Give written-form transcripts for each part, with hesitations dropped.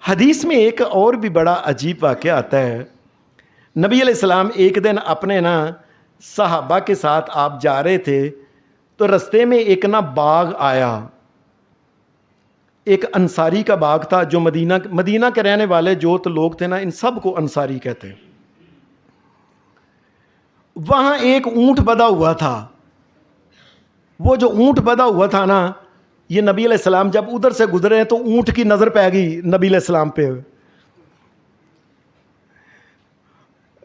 حدیث میں ایک اور بھی بڑا عجیب واقعہ آتا ہے. نبی علیہ السلام ایک دن اپنے صحابہ کے ساتھ آپ جا رہے تھے تو رستے میں ایک باغ آیا. ایک انصاری کا باغ تھا. جو مدینہ کے رہنے والے جو تو لوگ تھے ان سب کو انصاری کہتے ہیں. وہاں ایک اونٹ بدھا ہوا تھا. وہ جو اونٹ بدھا ہوا تھا یہ نبی علیہ السلام جب ادھر سے گزرے تو اونٹ کی نظر پہ گئی نبی علیہ السلام پہ.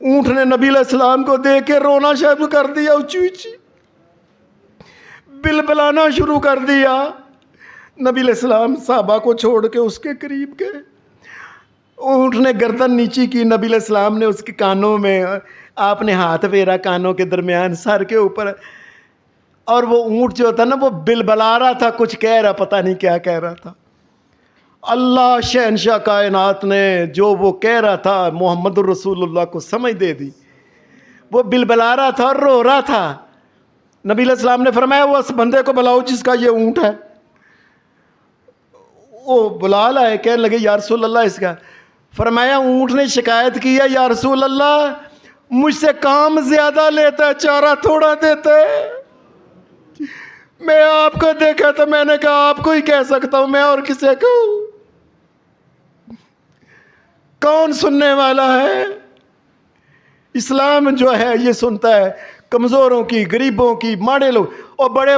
اونٹ نے نبی علیہ السلام کو دیکھ کے رونا شروع کر دیا, اونچی اونچی بلبلانا شروع کر دیا. نبی علیہ السلام صحابہ کو چھوڑ کے اس کے قریب گئے. اونٹ نے گردن نیچی کی, نبی علیہ السلام نے اس کے کانوں میں آپ نے ہاتھ پھیرا, کانوں کے درمیان سر کے اوپر, اور وہ اونٹ جو تھا وہ بلبلا رہا تھا, کچھ کہہ رہا, پتہ نہیں کیا کہہ رہا تھا. اللہ شہنشاہ کائنات نے جو وہ کہہ رہا تھا محمد الرسول اللہ کو سمجھ دے دی. وہ بلبلا رہا تھا اور رو رہا تھا. نبی علیہ السلام نے فرمایا وہ اس بندے کو بلاؤ جس کا یہ اونٹ ہے. وہ بلا لائے, کہنے لگے یا رسول اللہ اس کا. فرمایا اونٹ نے شکایت کی ہے یا رسول اللہ مجھ سے کام زیادہ لیتا ہے, چارہ تھوڑا دیتا ہے. میں آپ کو دیکھا تو میں نے کہا آپ کو ہی کہہ سکتا ہوں, میں اور کسے کہوں. کون سننے والا ہے؟ اسلام جو ہے یہ سنتا ہے کمزوروں کی, غریبوں کی, ماڑے لوگ اور بڑے